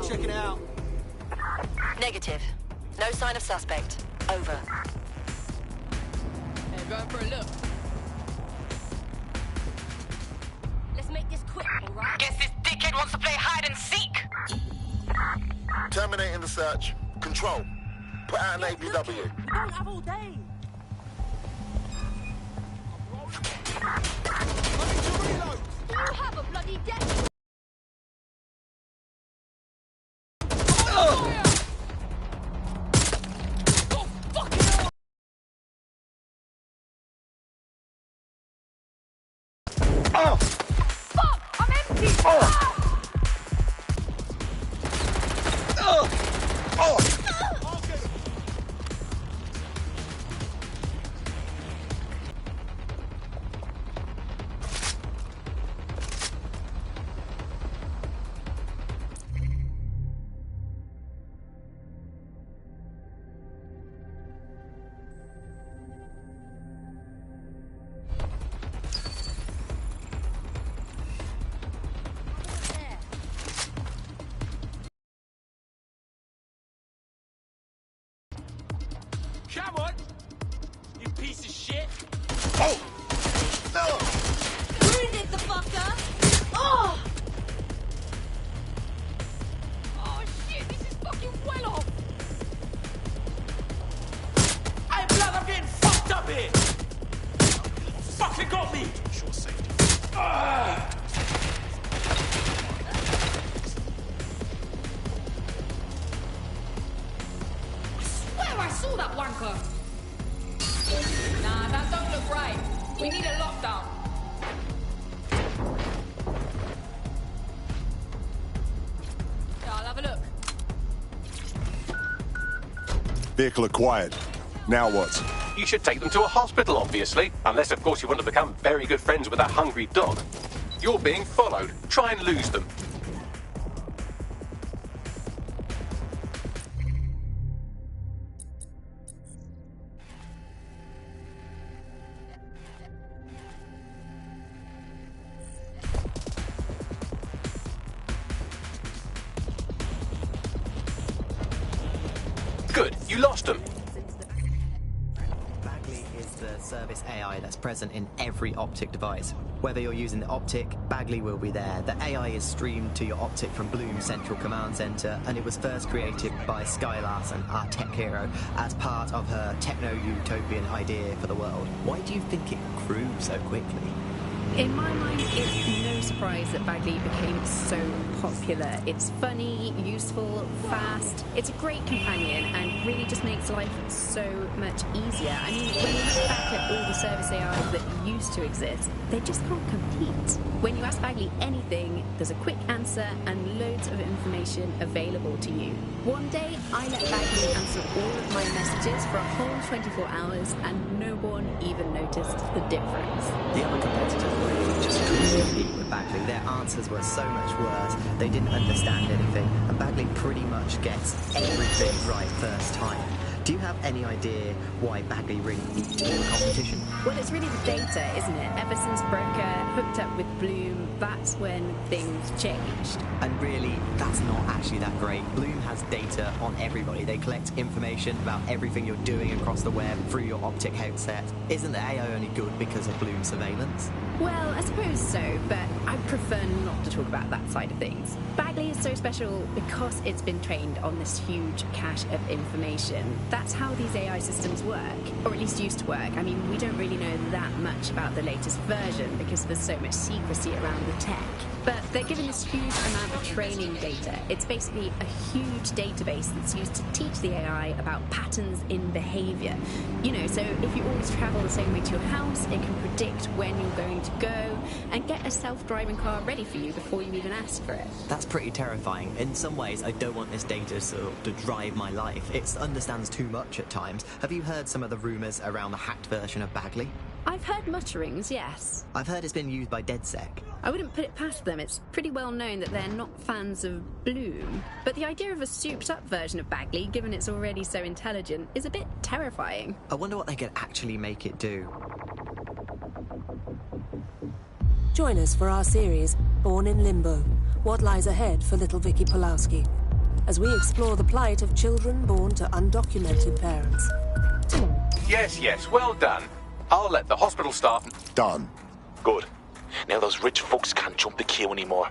check it out. Negative. No sign of suspect. Over. Hey, going for a look. Let's make this quick, alright? Guess this dickhead wants to play hide and seek. Terminating the search. Control. Put out an APW. We don't have all day. You have a bloody death. Oh! Fuck! I'm empty! Oh! Oh! Come on! You piece of shit! Oh! No! Wounded the fucker! Oh! Oh shit, this is fucking well off! Hey, blood, I'm getting fucked up here! Fucking got me! Sure safety. Where I saw that wanker! Nah, that don't look right. We need a lockdown. Yeah, I'll have a look. Vehicle acquired. Now what? You should take them to a hospital, obviously. Unless, of course, you want to become very good friends with that hungry dog. You're being followed. Try and lose them. Good. You lost them. Bagley is the service AI that's present in every Optic device. Whether you're using the Optic, Bagley will be there. The AI is streamed to your Optic from Bloom Central Command Center, and it was first created by Sky Larson, our tech hero, as part of her techno-utopian idea for the world. Why do you think it grew so quickly? In my mind, it's no surprise that Bagley became so popular. It's funny, useful, fast. It's a great companion and really just makes life so much easier. I mean, when you look back at all the service AIs that used to exist, they just can't compete. When you ask Bagley anything, there's a quick answer and loads of information available to you. One day, I let Bagley answer all of my messages for a whole 24 hours and no one even noticed the difference. The other competitors really just couldn't compete with Bagley. Their answers were so much worse. They didn't understand anything, and Bagley pretty much gets everything right first time. Do you have any idea why Bagley really beat all the competition? Well, it's really the data, isn't it? Ever since Broker hooked up with Bloom, that's when things changed. And really, that's not actually that great. Bloom has data on everybody. They collect information about everything you're doing across the web through your Optic headset. Isn't the AI only good because of Bloom surveillance? Well, I suppose so, but I prefer not to talk about that side of things. Bagley is so special because it's been trained on this huge cache of information. That's how these AI systems work, or at least used to work. I mean, we don't really know that much about the latest version because there's so much secrecy around the tech. But they're given this huge amount of training data. It's basically a huge database that's used to teach the AI about patterns in behavior. You know, so if you always travel the same way to your house, it can predict when you're going to go and get a self-driving car ready for you before you even ask for it. That's pretty terrifying. In some ways, I don't want this data to drive my life. It understands too much at times. Have you heard some of the rumours around the hacked version of Bagley? I've heard mutterings, yes. I've heard it's been used by DedSec. I wouldn't put it past them. It's pretty well known that they're not fans of Bloom. But the idea of a souped-up version of Bagley, given it's already so intelligent, is a bit terrifying. I wonder what they could actually make it do. Join us for our series, Born in Limbo. What lies ahead for little Vicky Pulowski. as we explore the plight of children born to undocumented parents. Yes, well done. I'll let the hospital staff... Done. Good. Now those rich fucks can't jump the queue anymore.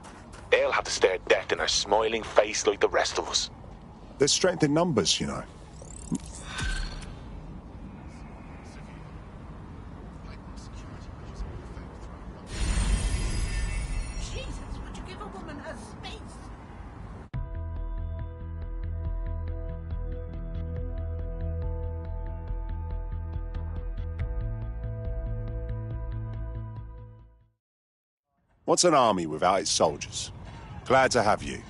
They'll have to stare death in our smiling face like the rest of us. There's strength in numbers, you know. Jesus, would you give a woman her space? What's an army without its soldiers? Glad to have you.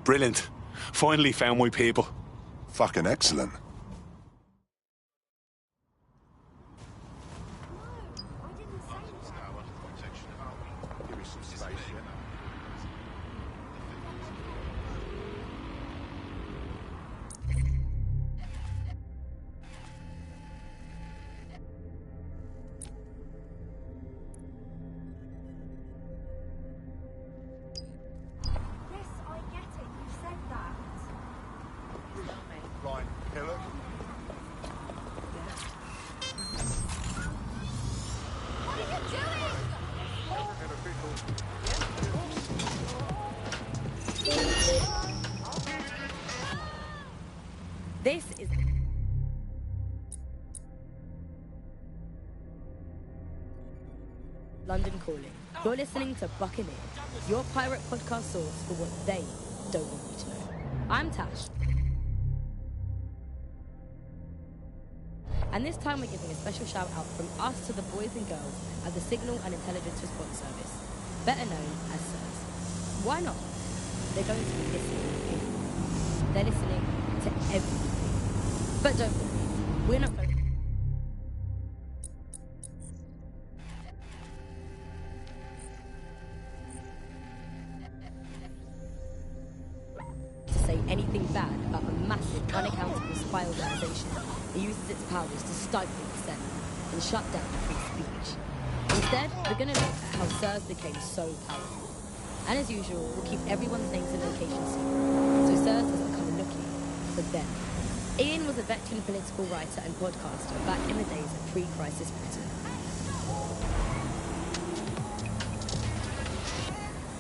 Brilliant. Finally found my people. Fucking excellent. This is... London Calling. You're listening to Buccaneer, your pirate podcast source for what they don't want you to know. I'm Tash. And this time we're giving a special shout out from us to the boys and girls at the Signal and Intelligence Response Service, better known as SIRS. Why not? They're going to be listening. They're listening to everything. But don't worry, we're not going to say anything bad about a massive, unaccountable spy organization that uses its powers to stifle dissent and shut down free speech. Instead, we're going to look at how SIRS became so powerful. And as usual, we'll keep everyone's names and locations secret, so SIRS doesn't come looking for them. Ian was a veteran political writer and podcaster back in the days of pre-crisis Britain.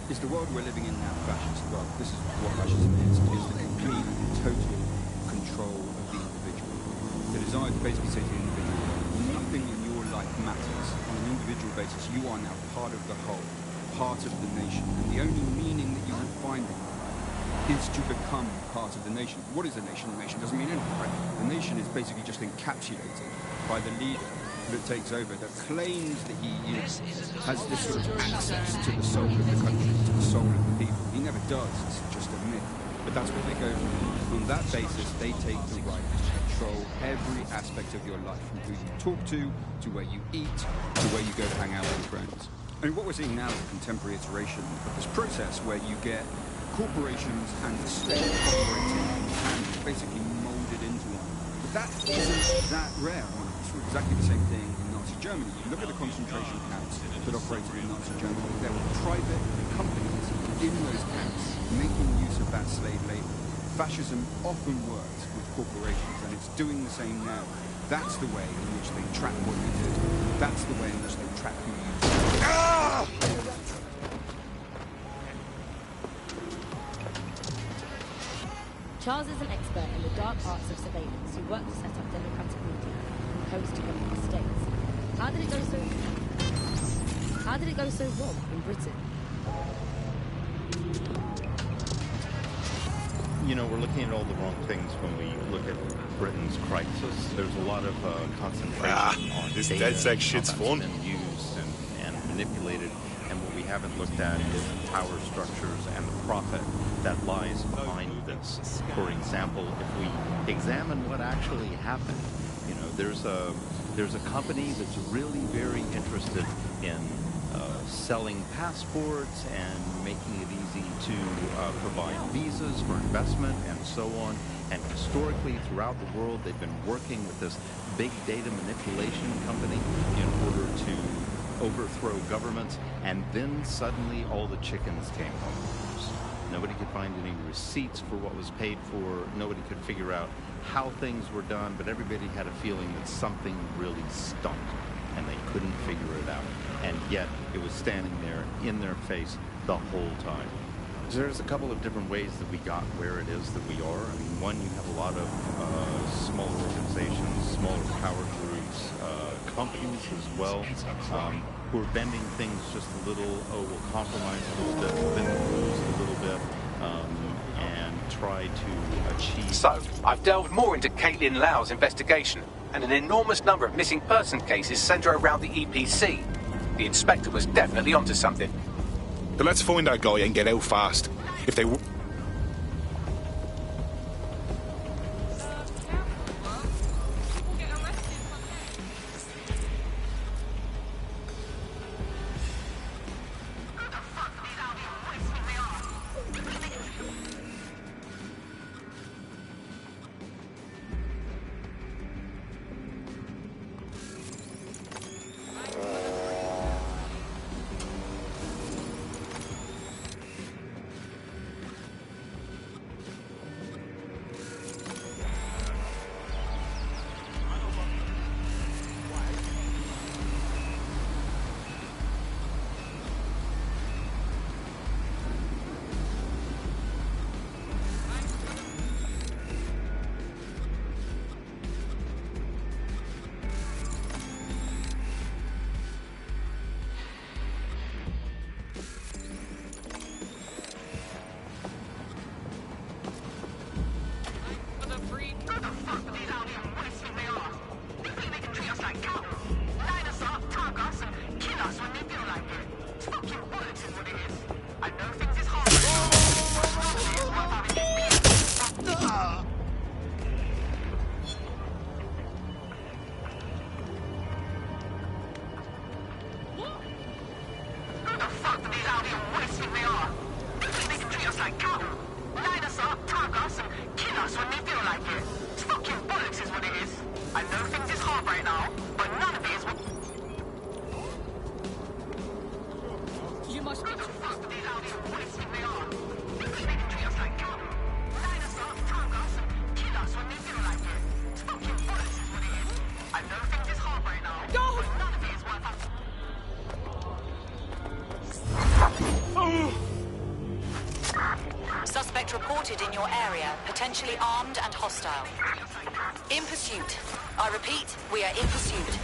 Is the world we're living in now fascist? Well, this is what fascism is the complete, total control of the individual. The desire to basically say to the individual, nothing in your life matters. On an individual basis, you are now part of the whole, part of the nation. And the only meaning that you will find in life is to become part of the nation. What is a nation? A nation doesn't mean anything, right? The nation is basically just encapsulated by the leader that takes over, that claims that he has this sort of access to the soul of the country, to the soul of the people. He never does, it's just a myth. But that's what they go for. On that basis, they take the right to control every aspect of your life, from who you talk to where you eat, to where you go to hang out with friends. And what we're seeing now is a contemporary iteration of this process where you get corporations and the state operating and basically molded into one. But that isn't that rare. It's exactly the same thing in Nazi Germany. You look at the concentration camps that operated in Nazi Germany. There were private companies in those camps making use of that slave labor. Fascism often works with corporations, and it's doing the same now. That's the way in which they track what you do. That's the way in which they track who you do. Charles is an expert in the dark arts of surveillance who worked to set up democratic media and post-communist states. How did it go so wrong in Britain? You know, we're looking at all the wrong things when we look at Britain's crisis. There's a lot of concentration on this data, DedSec shit's fun. been used and manipulated, and what we haven't looked at is the power structures and the profit that lies behind this. For example, if we examine what actually happened, you know, there's a company that's really very interested in selling passports and making it easy to provide visas for investment and so on. And historically, throughout the world, they've been working with this big data manipulation company in order to overthrow governments, and then suddenly all the chickens came home. Nobody could find any receipts for what was paid for. Nobody could figure out how things were done, but everybody had a feeling that something really stunk, and they couldn't figure it out. And yet, it was standing there in their face the whole time. There's a couple of different ways that we got where it is that we are. I mean, one, you have a lot of smaller organizations, smaller power groups, companies as well, who are bending things just a little. Oh, we'll compromise a little bit, we'll bend the rules a little bit, and try to achieve... So, I've delved more into Caitlin Lau's investigation, and an enormous number of missing person cases centre around the EPC. The inspector was definitely onto something. But let's find that guy and get out fast. If they... Suspect reported in your area, potentially armed and hostile. In pursuit. I repeat, we are in pursuit.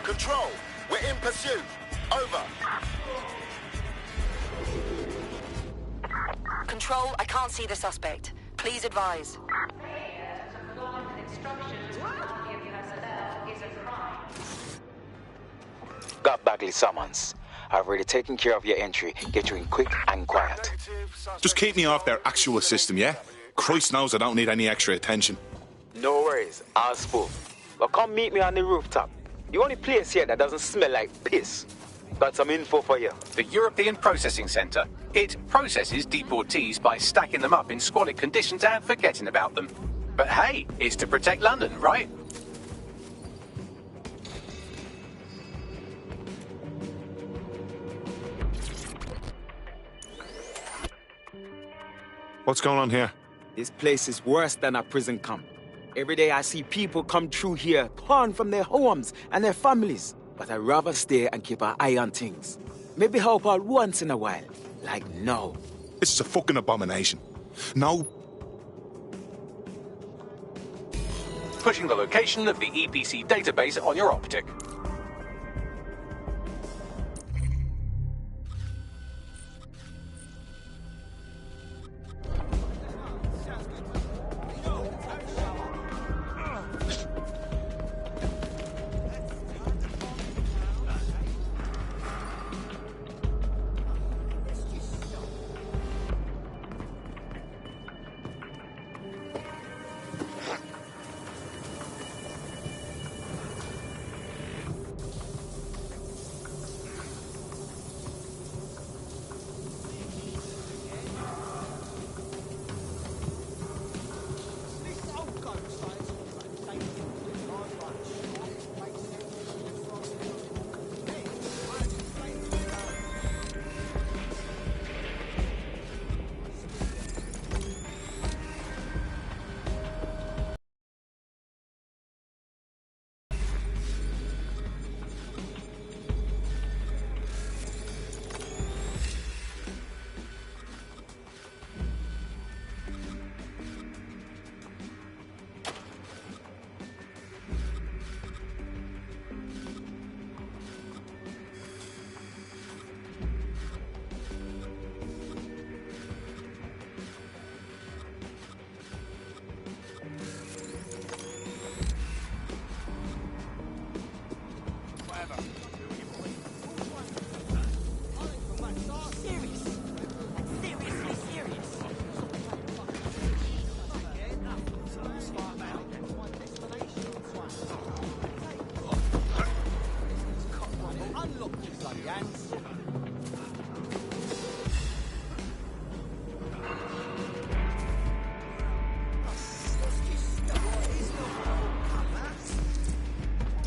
Control, we're in pursuit. Over. Control, I can't see the suspect. Please advise. Got Bagley summons. I've already taken care of your entry. Get you in quick and quiet. Just keep me off their actual system, yeah? Christ knows I don't need any extra attention. No worries, I'll spool. Well, come meet me on the rooftop. The only place here that doesn't smell like piss. Got some info for you. The European Processing Centre. It processes deportees by stacking them up in squalid conditions and forgetting about them. But hey, it's to protect London, right? What's going on here? This place is worse than a prison camp. Every day I see people come through here, torn from their homes and their families. But I'd rather stay and keep an eye on things. Maybe help out once in a while. Like now. This is a fucking abomination. No. Pushing the location of the EPC database on your optic.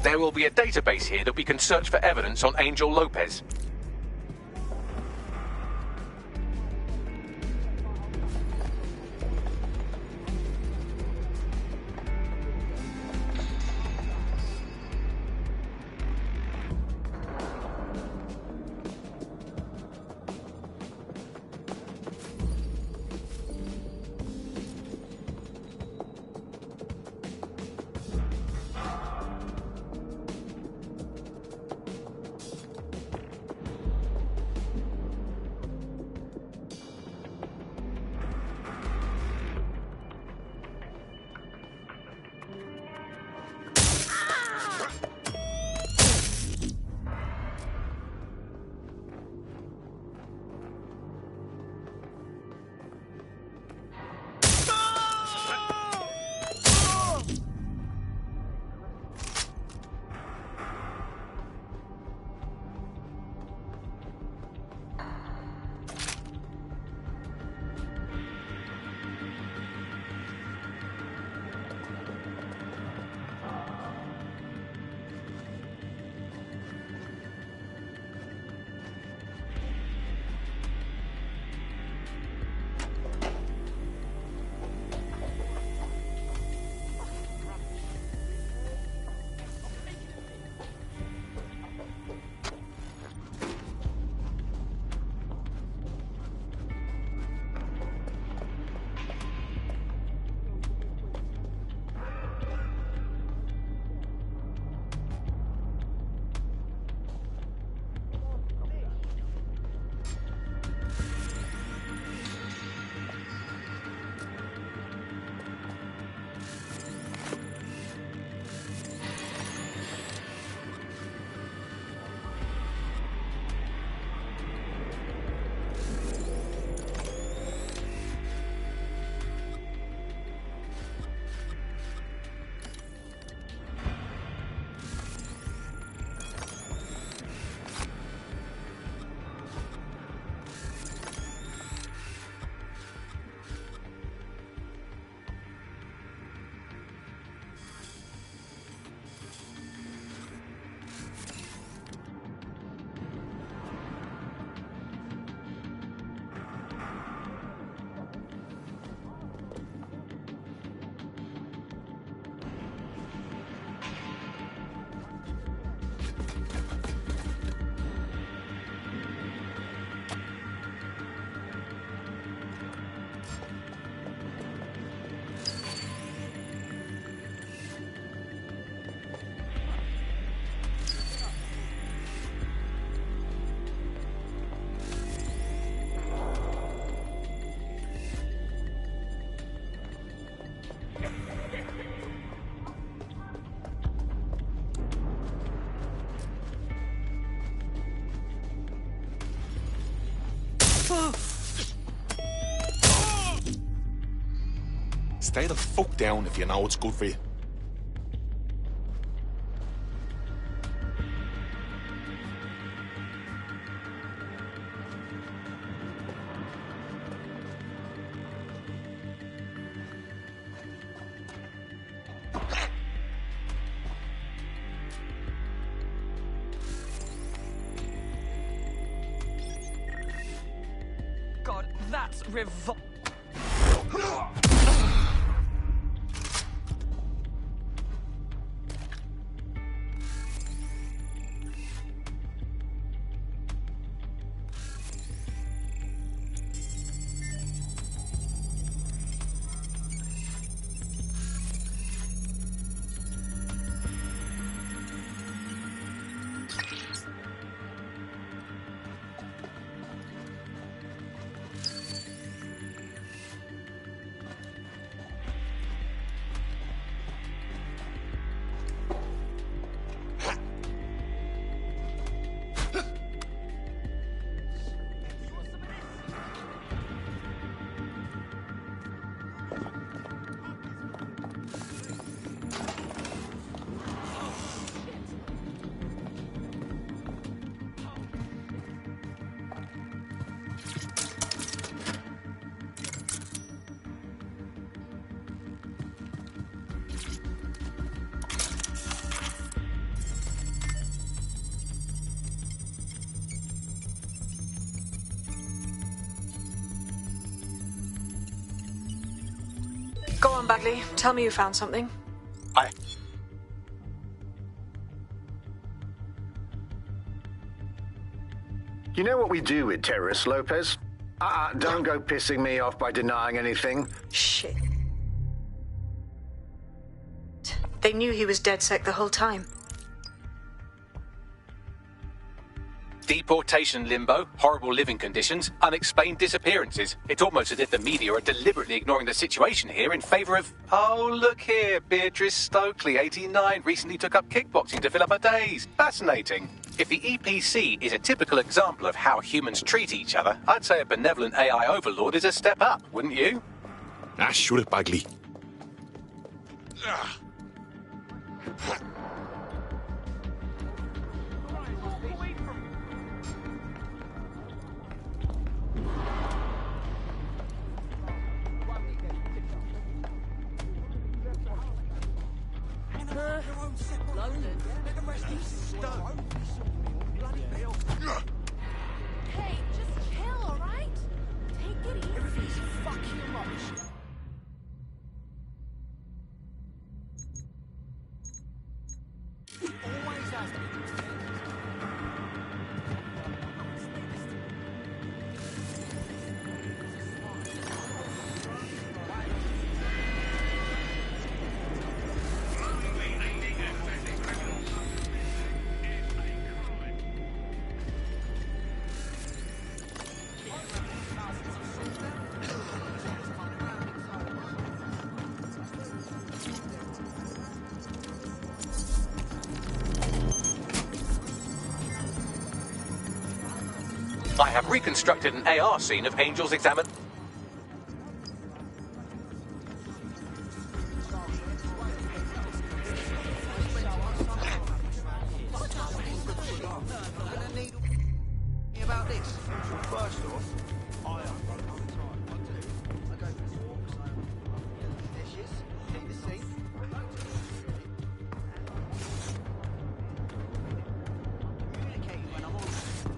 There will be a database here that we can search for evidence on Angel Lopez. Stay the fuck down if you know what's good for you. God, that's revol... Go on, Bagley. Tell me you found something. You know what we do with terrorists, Lopez? Don't go pissing me off by denying anything. Shit. They knew he was DedSec the whole time. Deportation limbo, horrible living conditions, unexplained disappearances. It's almost as if the media are deliberately ignoring the situation here in favour of... Oh, look here, Beatrice Stokely, 89, recently took up kickboxing to fill up her days. Fascinating. If the EPC is a typical example of how humans treat each other, I'd say a benevolent AI overlord is a step up, wouldn't you? Shoot it, Bagley. Hey, just chill, alright? Take it easy. Everything's fucking rubbish. Always has been. I have reconstructed an AR scene of Angel's examine... About this. First off, I haven't got a long time. I do. I go for walks, I dishes, clean the sink. Communicating when I'm on.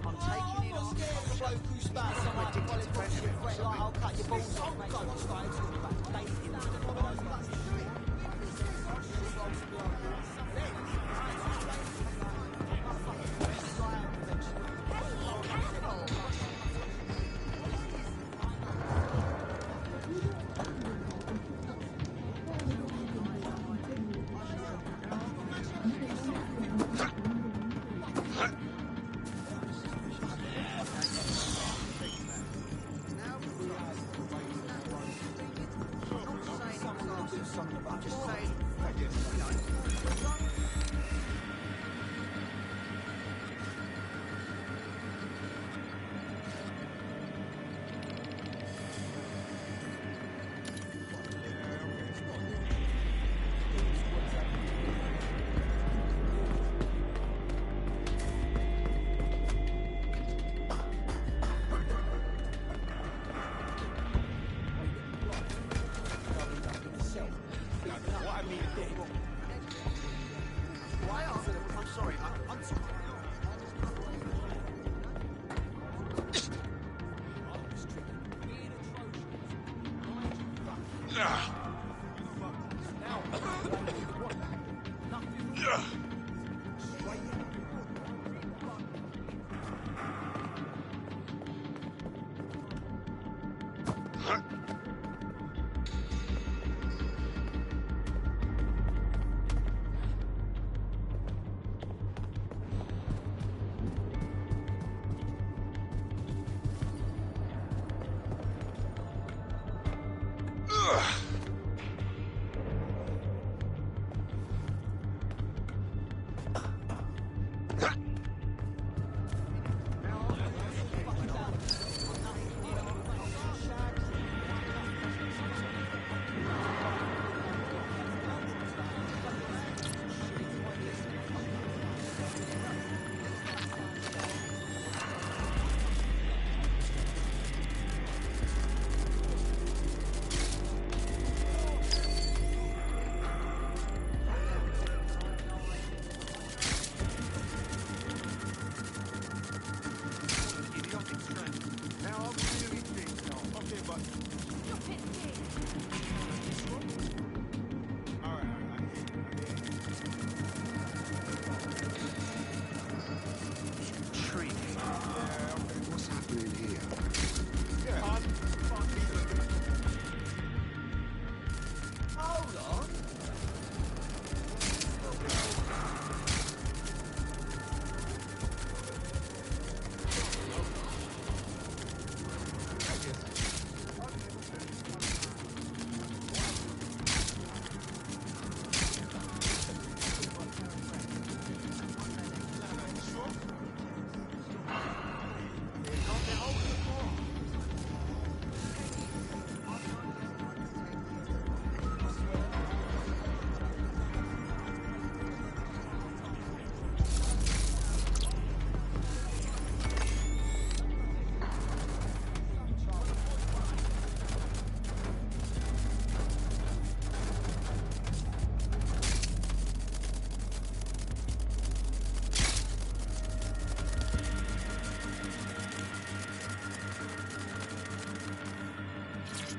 I'm taking it off. The bloke who spat somewhere addicted to friendship. Like, I'll cut your balls off, mate. I'm starting to talk about dating. I'm just saying, you know,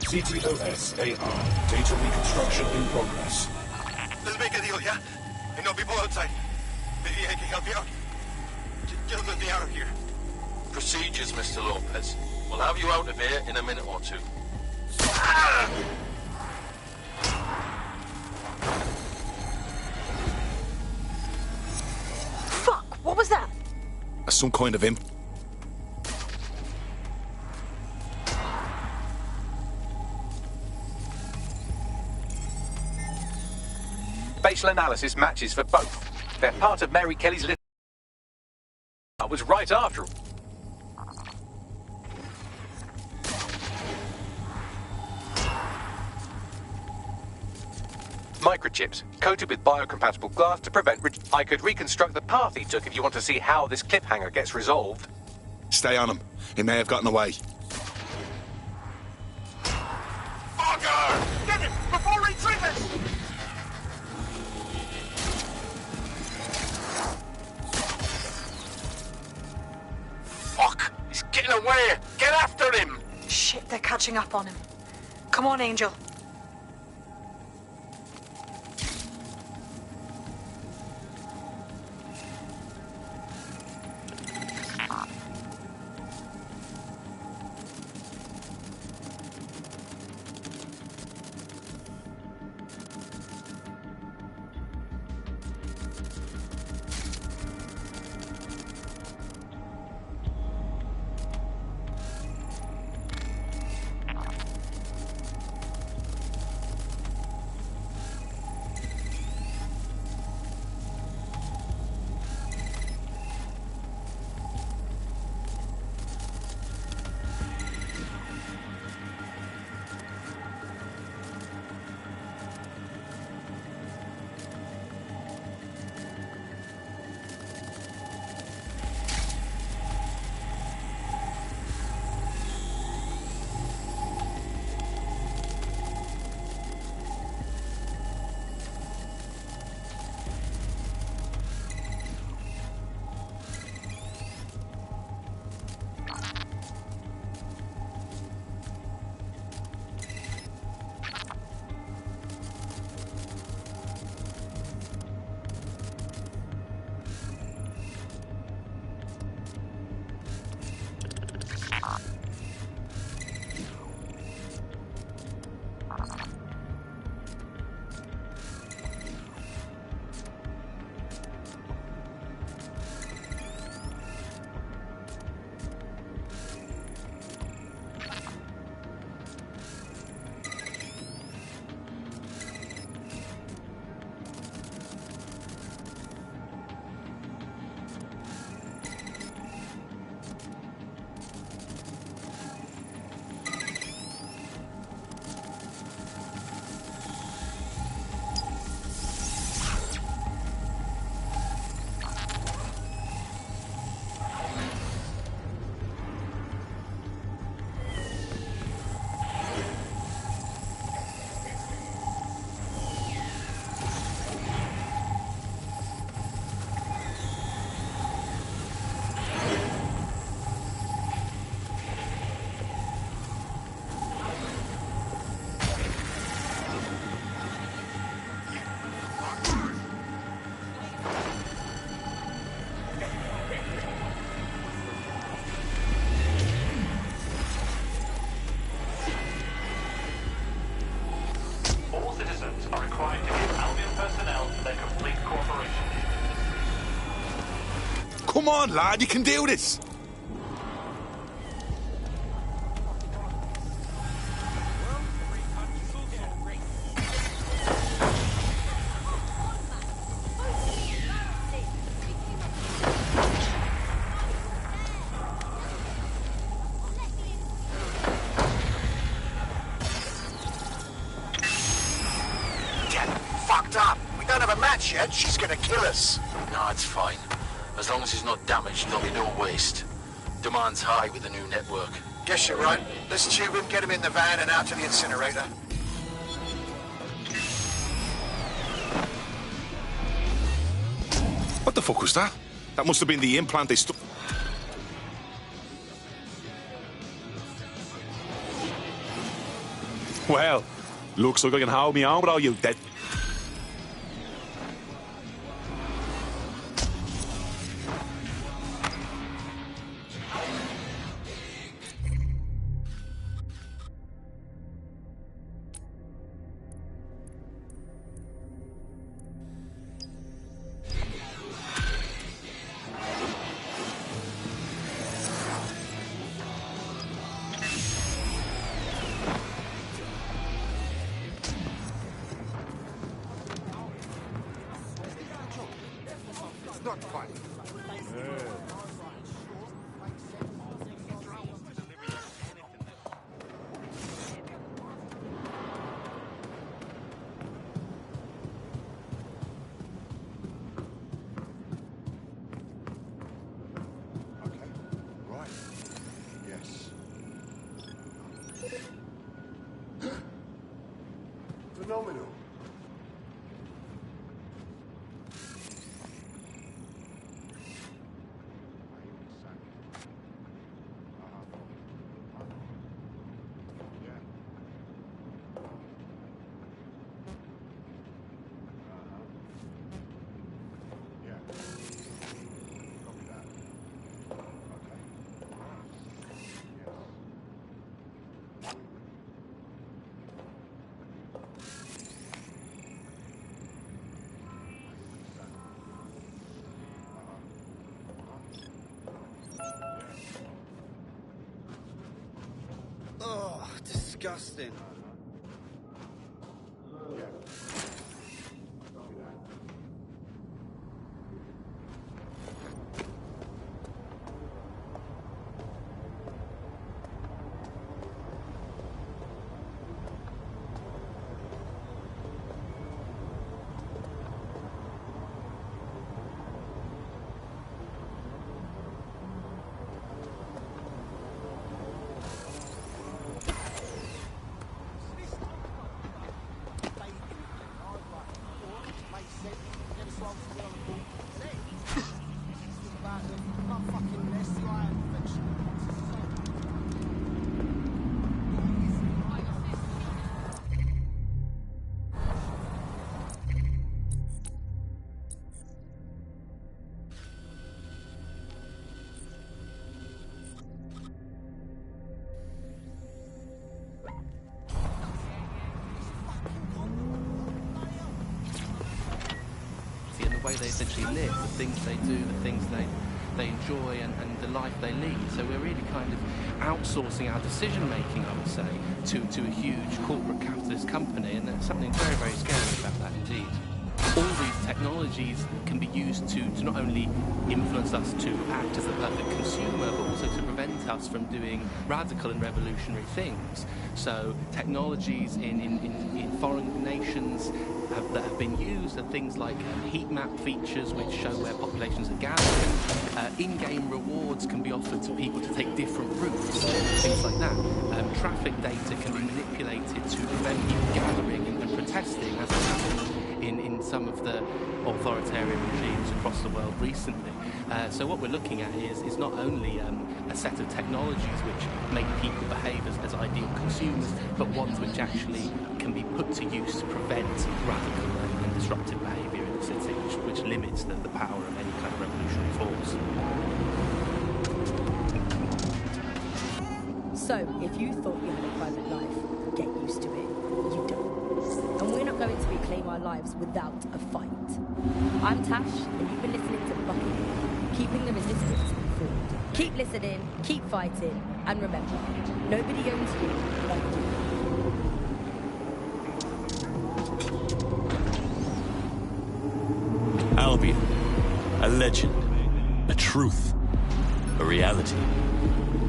CTOS AR. Data reconstruction in progress. Let's make a deal, yeah? I know people outside. Maybe I can help you out. Just let me out of here. Procedures, Mr. Lopez. We'll have you out of here in a minute or two. Fuck! What was that? That's some kind of imp. Spatial analysis matches for both. They're part of Mary Kelly's little... I was right after all. Microchips, coated with biocompatible glass to prevent... I could reconstruct the path he took if you want to see how this cliffhanger gets resolved. Stay on him. He may have gotten away. Fucker! Get him before he triggers! Fuck! He's getting away! Get after him! Shit, they're catching up on him. Come on, Angel. Come on, lad, you can do this. Yet, she's gonna kill us. No, it's fine. As long as he's not damaged, there'll be no waste. Demand's high with the new network. Guess you're right. Let's tube him, get him in the van and out to the incinerator. What the fuck was that? That must have been the implant they stuck. Well, looks like I can hold me on with all you dead. Not quite. Right. Yes. Phenomenal. Oh, disgusting. And the way they essentially live, the things they do, the things they enjoy, and the life they lead. So we're really kind of outsourcing our decision making, I would say, to a huge corporate capitalist company, and there's something very, very scary about that indeed. All these technologies can be used to not only influence us to act as a perfect consumer, but also to prevent us from doing radical and revolutionary things. So technologies in foreign nations that have been used are things like heat map features which show where populations are gathering. In-game rewards can be offered to people to take different routes, things like that. Traffic data can be manipulated to prevent people gathering and protesting, as has happened in some of the authoritarian regimes across the world recently. So what we're looking at is not only a set of technologies which make people behave as ideal consumers, but ones which actually can be put to use to prevent radical and disruptive behaviour in the city, which limits the power of any kind of revolutionary force. So, if you thought you had a private life, get used to it. You don't. And we're not going to reclaim our lives without a fight. I'm Tash, and you've been listening to Buckingham. keeping the resistance informed. Keep listening, keep fighting, and remember, nobody owns you like you. Albion, a legend, a truth, a reality.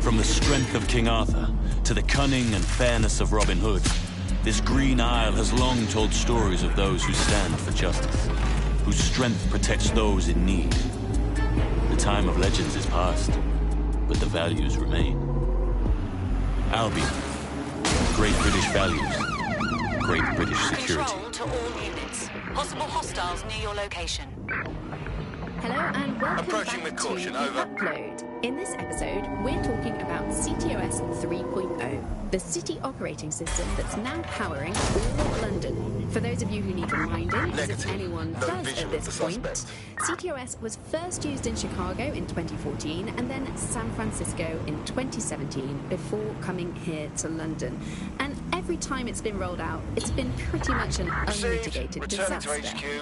From the strength of King Arthur to the cunning and fairness of Robin Hood, this Green Isle has long told stories of those who stand for justice, whose strength protects those in need. The time of legends is past, but the values remain. Albion, great British values, great British security. Control to all units. Possible hostiles near your location. Hello and welcome Approaching back with caution, to over. Upload. In this episode, we're talking about CTOS 3.0, the city operating system that's now powering all London. For those of you who need reminding, as if anyone does at this point, CTOS was first used in Chicago in 2014 and then San Francisco in 2017 before coming here to London. And every time it's been rolled out, it's been pretty much an unmitigated disaster.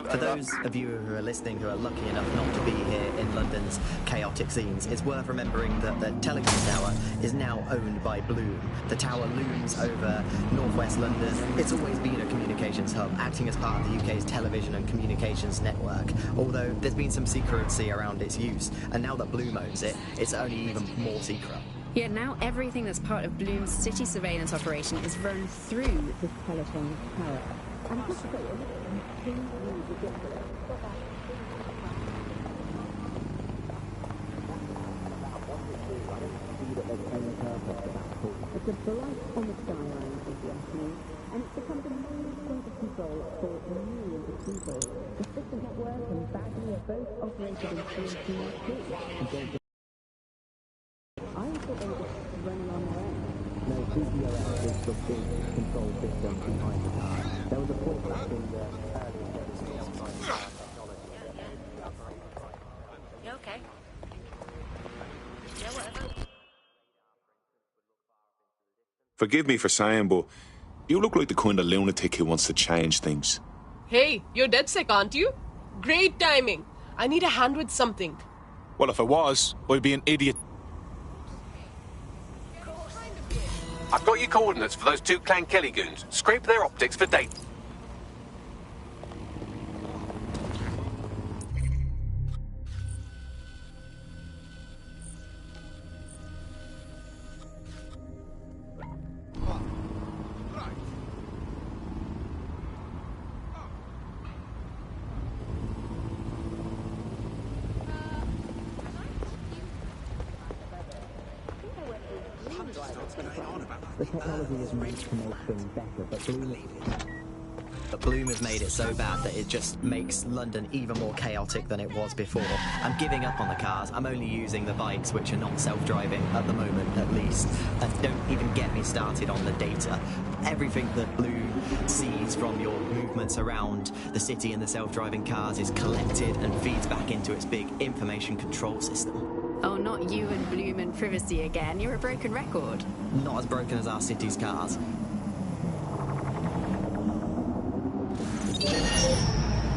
For those of you who are listening who are lucky enough not to be here in London's chaotic scenes, it's worth remembering that the Telecom Tower is now owned by Bloom. The tower looms over northwest London. It's always been a communications hub, acting as part of the UK's television and communications network, although there's been some secrecy around its use, and now that Bloom owns it, it's only even more secret. Yeah, now everything that's part of Bloom's city surveillance operation is run through this Telecom Tower. And I have to say, it seems really ridiculous. It's a blight on the skyline, if you ask me, and it's become the main point of control for millions of people. The system network and Bagley are both operated in CMT. I thought they were just running on their own. No, CTOS is the big control system behind the car. There was a fault back in the You okay? Yeah, whatever. Forgive me for saying, but you look like the kind of lunatic who wants to change things. Hey, you're dead sick, aren't you? Great timing. I need a hand with something. Well, if I was, I'd be an idiot. I've got your coordinates for those two Clan Kelly goons. Scrape their optics for data. The technology is meant to make things better, but Bloom has made it so bad that it just makes London even more chaotic than it was before. I'm giving up on the cars. I'm only using the bikes, which are not self-driving at the moment, at least. And don't even get me started on the data. Everything that Bloom sees from your movements around the city and the self-driving cars is collected and feeds back into its big information control system. Oh, not you and Bloom and privacy again. You're a broken record. Not as broken as our city's cars.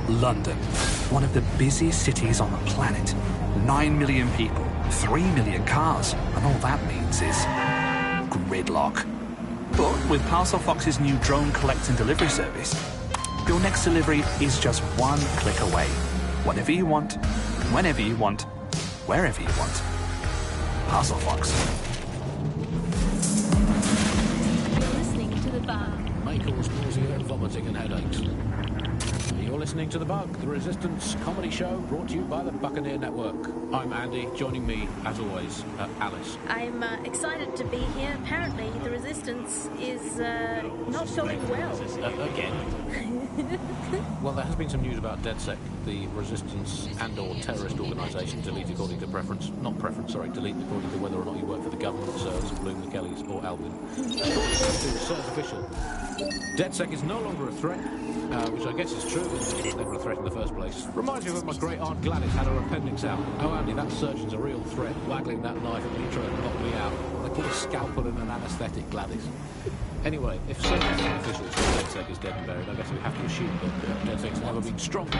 London, one of the busiest cities on the planet. 9 million people, 3 million cars, and all that means is gridlock. But with Parcel Fox's new drone collect and delivery service, your next delivery is just one click away. Whenever you want, whenever you want, wherever you want. Parcel Fox. You're listening to The Bug. May cause nausea, vomiting and headaches. You're listening to The Bug, the Resistance comedy show brought to you by the Buccaneer Network. I'm Andy, joining me, as always, Alice. I'm excited to be here. Apparently, the Resistance is not going well. Again? Well, there has been some news about DedSec, the Resistance and/or terrorist organisation, delete according to preference. Not preference, sorry, delete according to whether or not you work for the government, SIRS, Bloom, the Kellys, or Albion. According to SIRS official, DedSec is no longer a threat, which I guess is true. It's never a threat in the first place. Reminds me of when my great aunt Gladys had her appendix out. Oh, Andy, that surgeon's a real threat, waggling that knife at me, trying to knock me out. They put a scalpel in an anaesthetic, Gladys. Anyway, if certain officials say DedSec is dead and buried, I guess we have to assume that DedSec's never been stronger.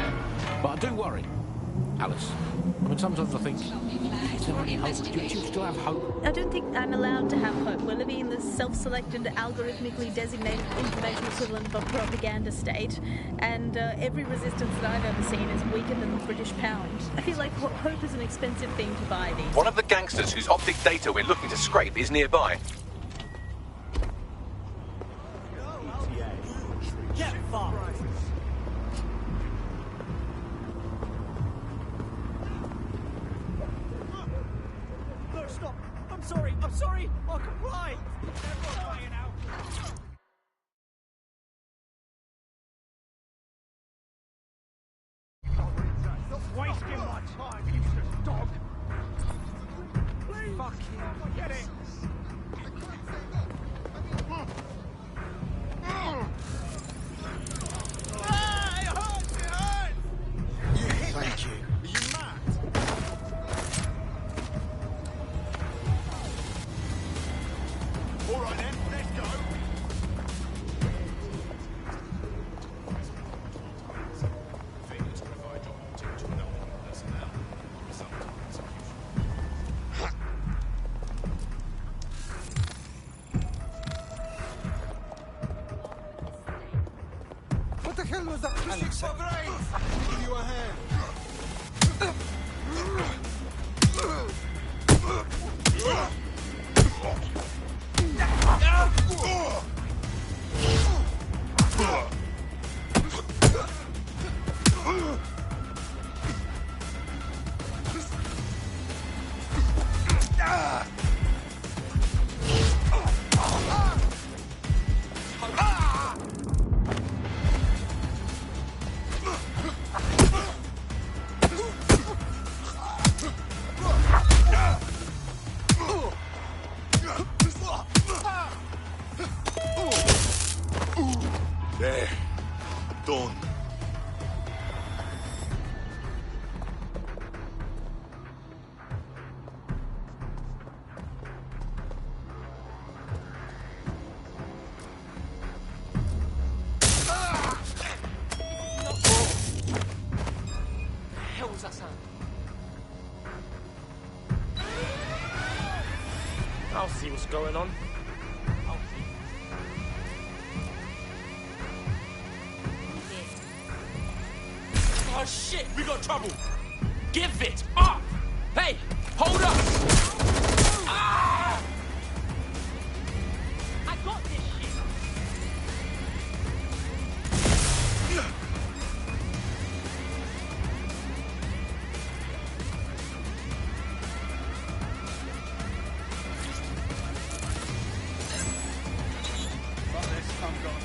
But I do worry. Alice. I mean, sometimes I think, is there any hope? Do you still have hope? I don't think I'm allowed to have hope. We're living in the self-selected, algorithmically designated information equivalent of a propaganda state, and every resistance that I've ever seen is weaker than the British pound. I feel like hope is an expensive thing to buy these days. One of the gangsters whose optic data we're looking to scrape is nearby. Get fucked! No, stop! I'm sorry! I'm sorry! I'll comply! Stop wasting my time, useless dog! Please! Fuck you! Get it! Thank you. Are you mad? All right then, let's go. Failure to provide your object to non personnel result in execution. What the hell was that? Alex, give you a hand. There. Done. Hell was that sound? I'll see what's going on. Oh shit, we got trouble! Give it up! Hey, hold up! Ah! I got this shit! Fuck this, I'm gone.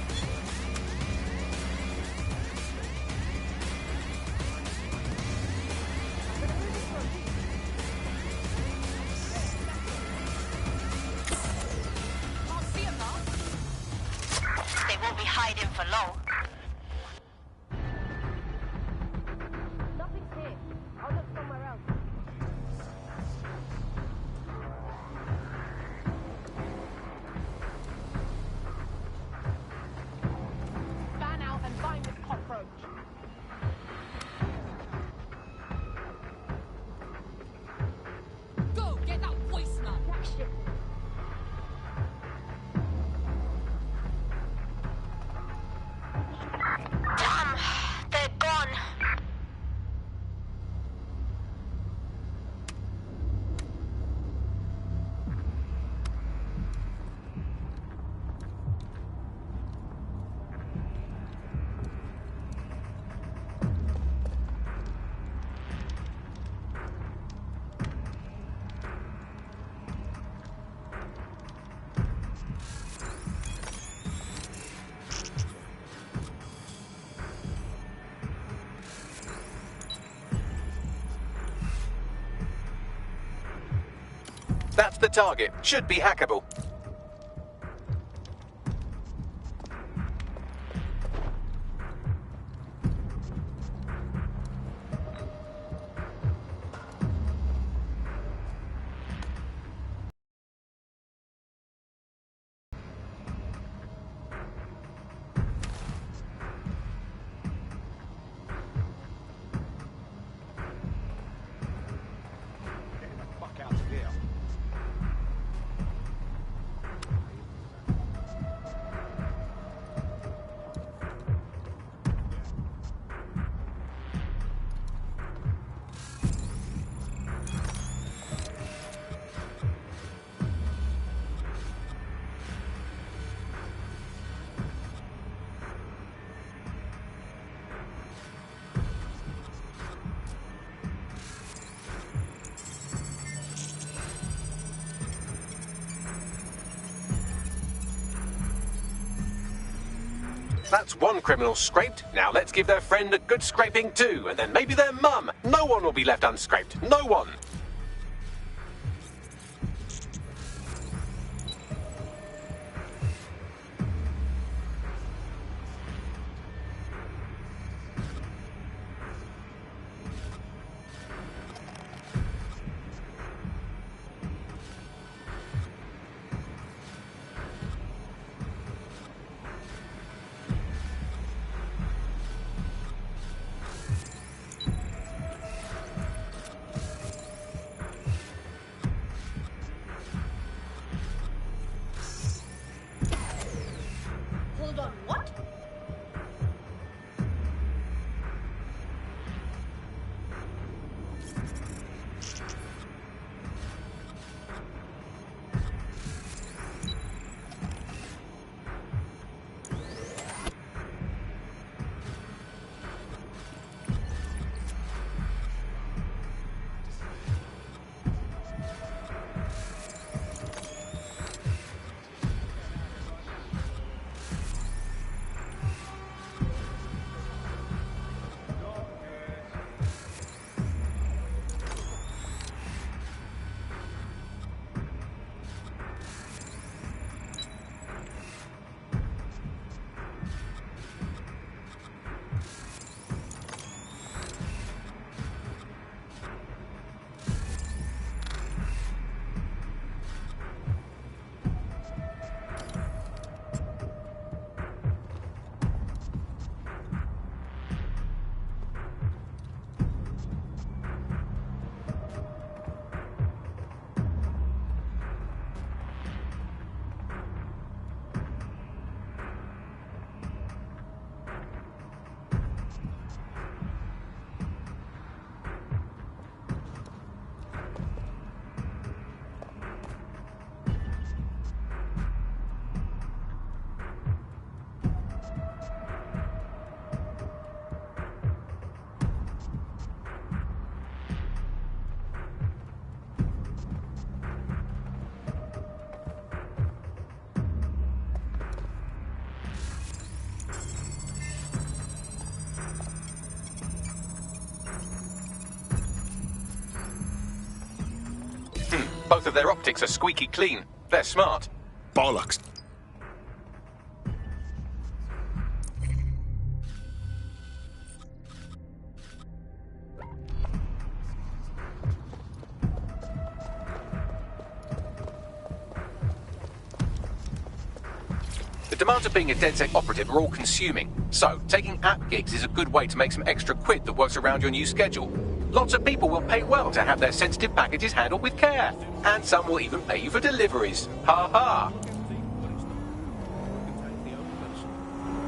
They won't be hiding for long. Nothing's here. I'll look somewhere else. Fan out and find this cockroach. Go, get that voice man. That shit. Damn, they're gone. That's the target. Should be hackable. That's one criminal scraped. Now let's give their friend a good scraping too, and then maybe their mum. No one will be left unscraped. No one. Hold on, what? Both of their optics are squeaky clean. They're smart. Bollocks. The demands of being a DedSec operative are all consuming. So, taking app gigs is a good way to make some extra quid that works around your new schedule. Lots of people will pay well to have their sensitive packages handled with care. And some will even pay you for deliveries. Ha ha!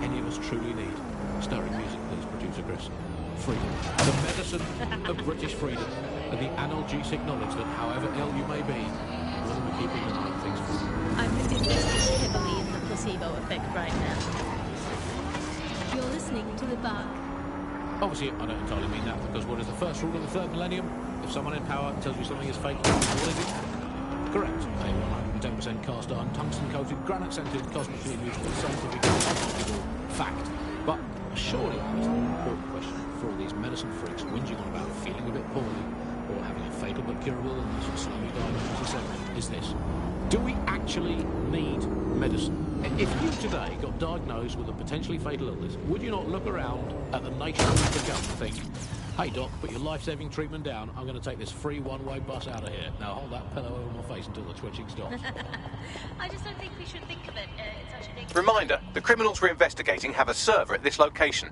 Any of us truly need. Stirring music, please, producer Chris. Freedom. The medicine of British freedom. And the analgesic knowledge that however ill you may be, we'll be keeping an eye on things for you. I'm investing heavily in the placebo effect right now. You're listening to The Bug. Obviously, I don't entirely mean that, because what is the first rule of the third millennium? If someone in power tells you something is fake, what is it? Correct. A 110% cast iron, tungsten-coated, granite-scented, cosmically immutable, scientific, unarguable fact. But surely the most important question for all these medicine freaks whinging on about feeling a bit poorly, or having a fatal but curable illness, or slowly dying of etc., is this. Do we actually need medicine? If you today got diagnosed with a potentially fatal illness, would you not look around at the nation we've become and think, hey doc, put your life-saving treatment down, I'm going to take this free one-way bus out of here. Now hold that pillow over my face until the twitching stops. I just don't think we should think of it in such a negative... Reminder, the criminals we're investigating have a server at this location.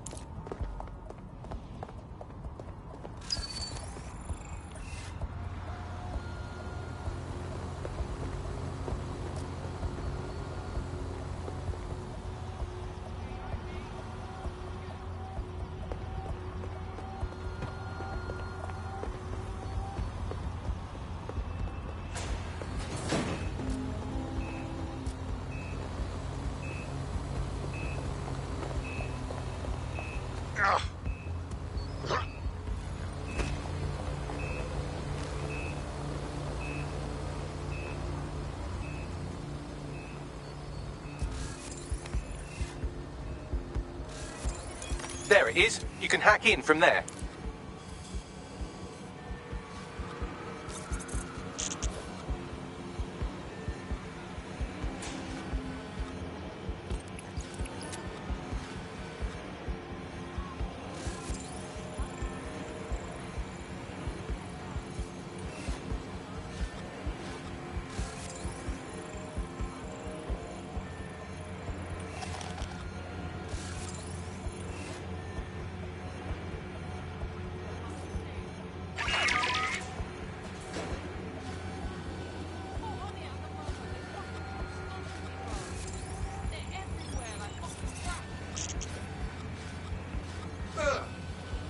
it is, you can hack in from there.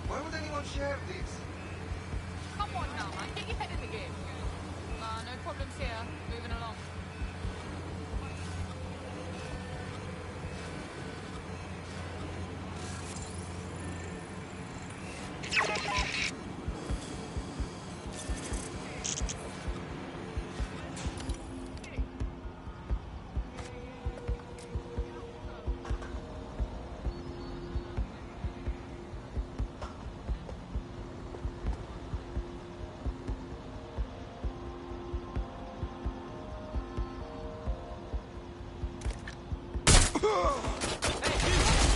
Why would anyone share this? Come on now, man. Get your head in the game. No problems here. Moving along.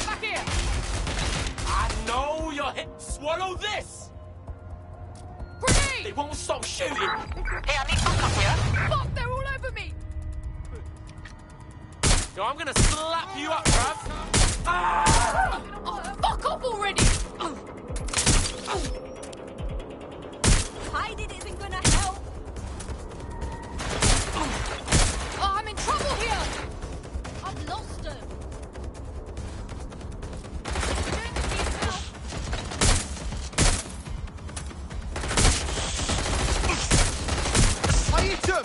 Back here! I know you're hit. Swallow this! Grenade! They won't stop shooting! Hey, I need backup here. Fuck, they're all over me! Yo, I'm gonna slap you up, bruv! Ah! Oh, fuck off already! Hiding isn't gonna help. Oh, I'm in trouble here! I've lost him. I hit him!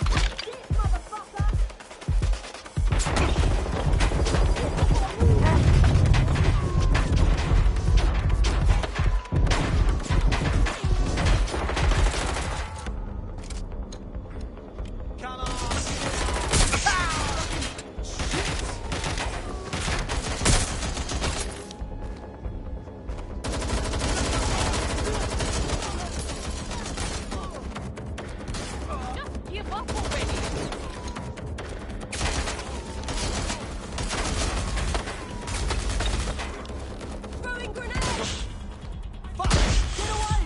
Give up already! Throwing grenade! Fuck! Get away!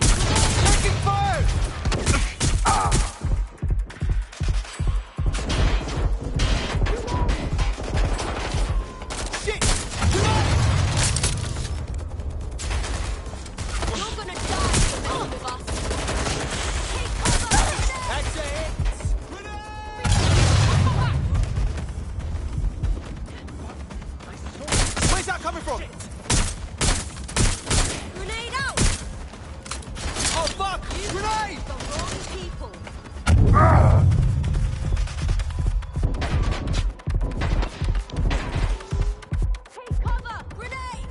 Taking fire! Shit! You're gonna die for the of us! Take cover! That's it! Where's that coming from? Grenade out! Oh fuck! Grenade! The wrong people! Take cover! Grenade!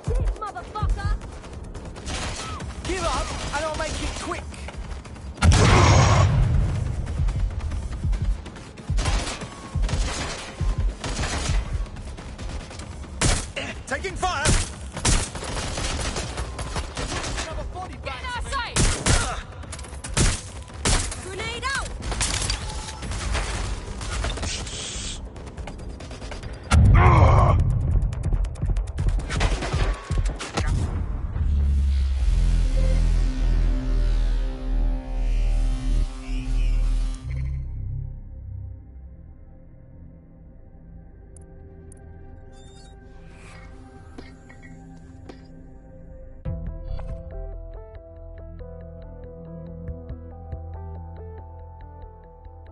Shit, motherfucker! Give up and I'll make it quick! Taking fire! Get in our sight! Grenade out!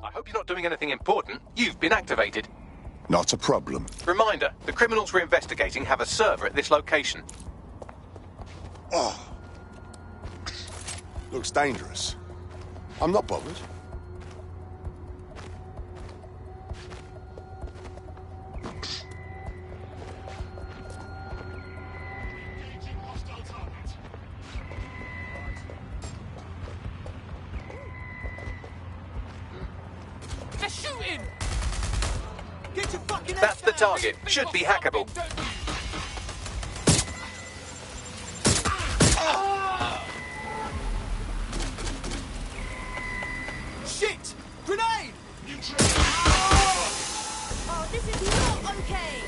I hope you're not doing anything important. You've been activated. Not a problem. Reminder, the criminals we're investigating have a server at this location. Oh. Looks dangerous. I'm not bothered. in! Get your fucking That's the target. Should be hackable. Shit! Grenade! Oh, this is not okay!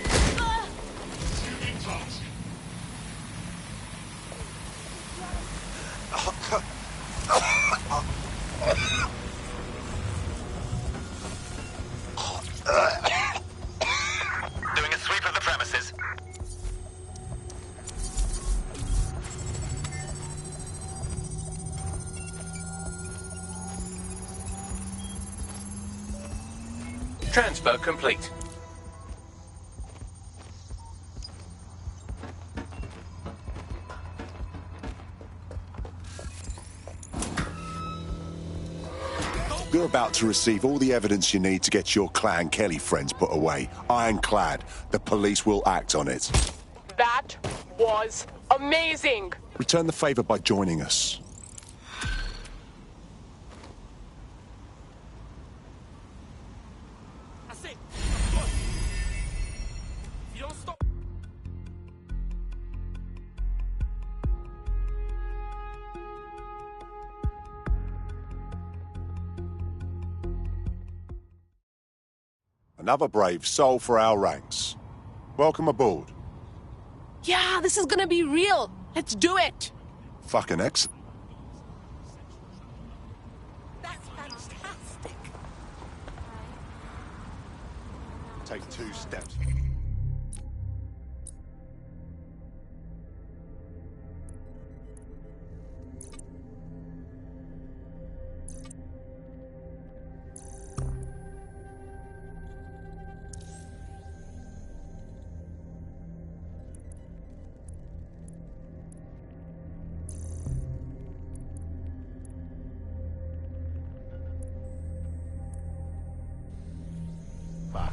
Doing a sweep of the premises. Transfer complete. You're about to receive all the evidence you need to get your Clan Kelly friends put away. Ironclad. The police will act on it. That was amazing! Return the favor by joining us. That's it! If you don't stop... Another brave soul for our ranks. Welcome aboard. Yeah, this is gonna be real! Let's do it! Fucking excellent. That's fantastic. Take 2 steps. Back.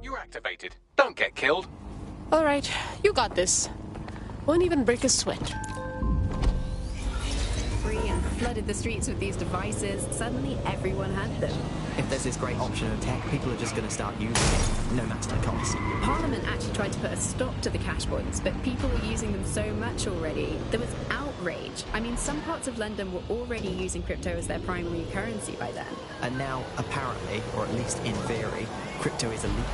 You're activated. Don't get killed. Alright, you got this. Won't even break a sweat. Free and flooded the streets with these devices. Suddenly everyone had them. If there's this great option of tech, people are just going to start using it, no matter the cost. Parliament actually tried to put a stop to the cash points, but people were using them so much already. There was outrage. I mean, some parts of London were already using crypto as their primary currency by then. And now, apparently, or at least in theory, crypto is illegal.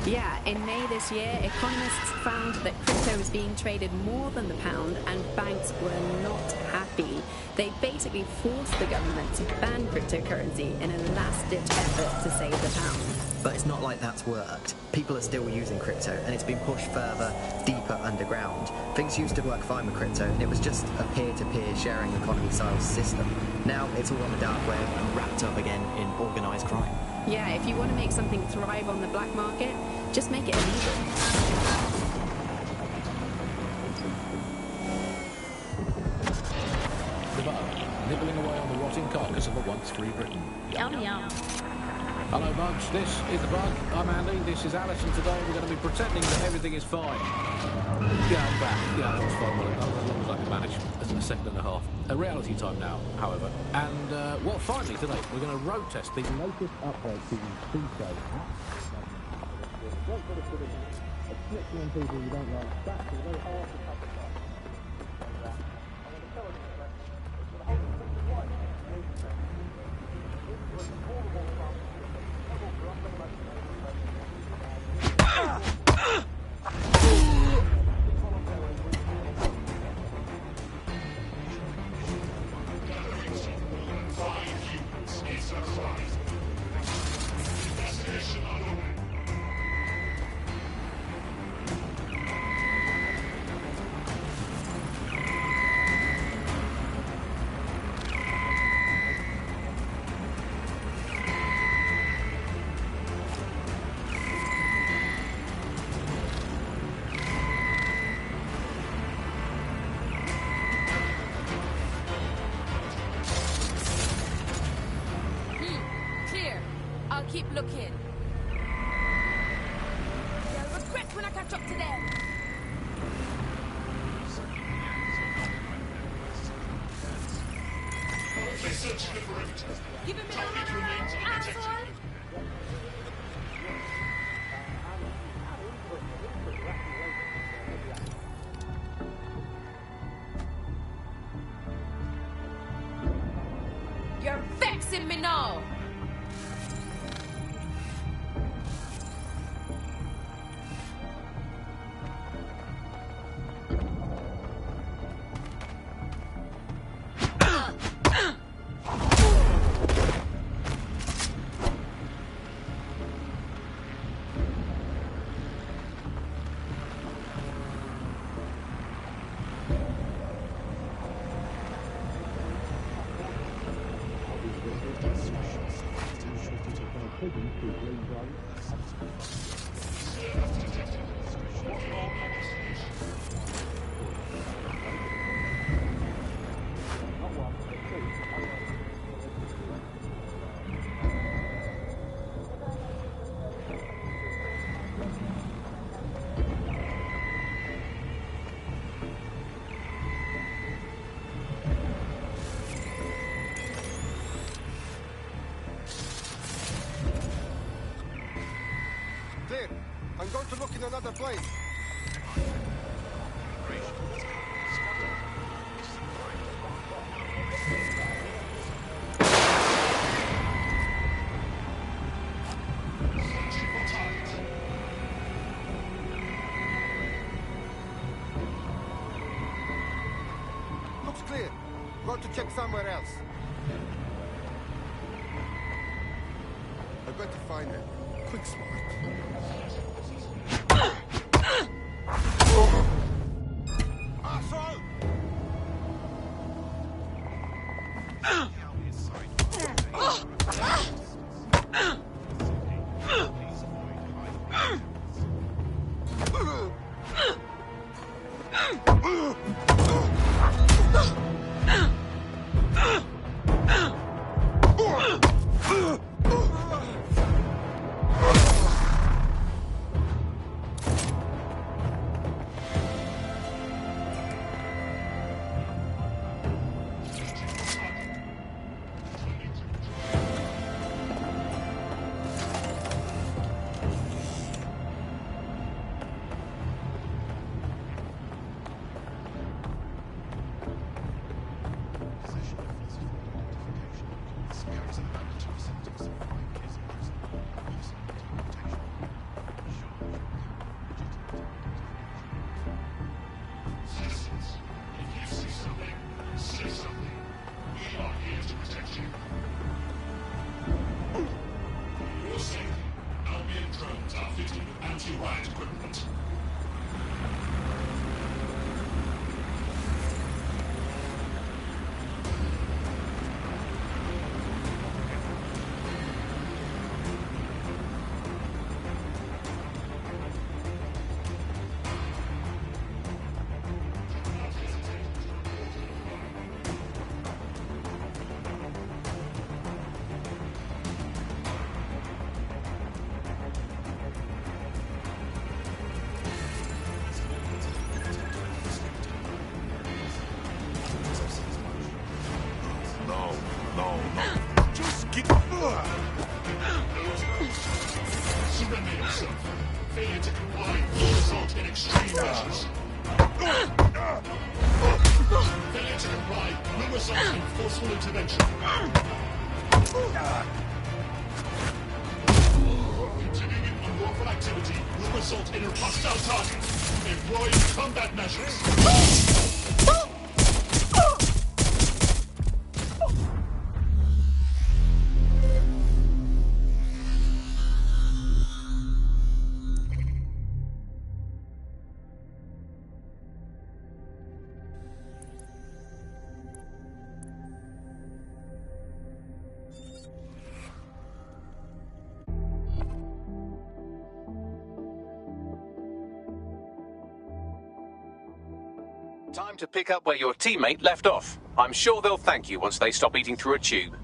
Yeah, in May this year, economists found that crypto was being traded more than the pound, and banks were not happy. They basically forced the government to ban cryptocurrency in a last-ditch effort to save the pound. But it's not like that's worked. People are still using crypto, and it's been pushed further, deeper underground. Things used to work fine with crypto, and it was just a peer-to-peer sharing economy-style system. Now it's all on the dark web and wrapped up again in organised crime. Yeah, if you want to make something thrive on the black market, just make it illegal. Nibbling away on the rotting carcass of a once free Britain. Yum yum. Hello, Bugs. This is the Bug. I'm Andy. This is Alice, and today we're going to be pretending that everything is fine. Yeah, I'm back. Yeah, that was fine. Well, as long as I can manage. That's in a second and a half. A reality time now, however. And, well, finally today, we're going to road test the latest upgrade to the C-Show app. On people you don't like. That's very hard to cover. Searching the perimeter. Target remains undetected. You're vexing me now! Clear. I'm going to look in another place. Looks clear. Going to check somewhere else. I better find it. Quick, smart. Asshole! Anti-riot equipment. Surrender yourself. Failure to comply will result in extreme measures. Failure to comply will result in forceful intervention. Continuing unlawful activity will result in a hostile target. Employ combat measures. Time to pick up where your teammate left off. I'm sure they'll thank you once they stop eating through a tube.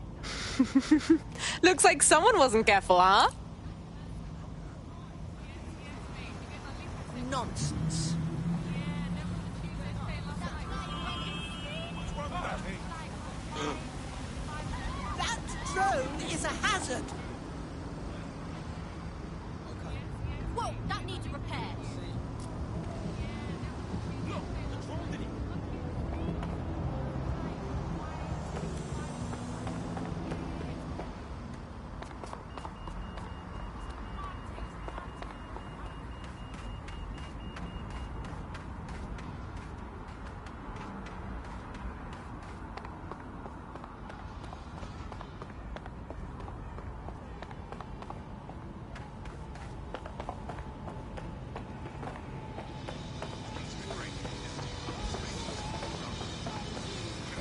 Looks like someone wasn't careful, huh? Nonsense. said. Whoa, that needs a repair.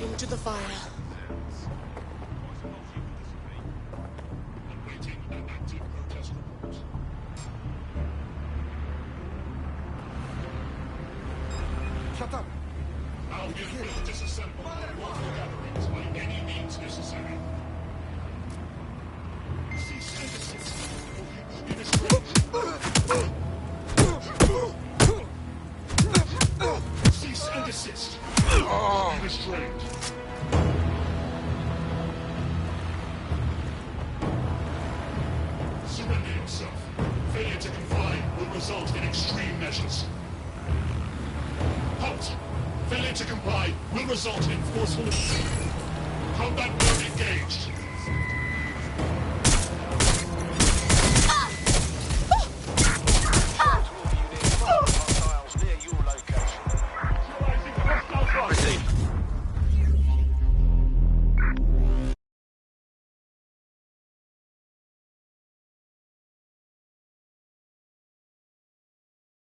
Into the fire. Shut up! Our unit will disassemble multiple gatherings by any means necessary. Cease and desist. Be restrained. Cease and desist. Be restrained. Surrender yourself. Failure to comply will result in extreme measures. Halt! Failure to comply will result in forceful combat mode engaged.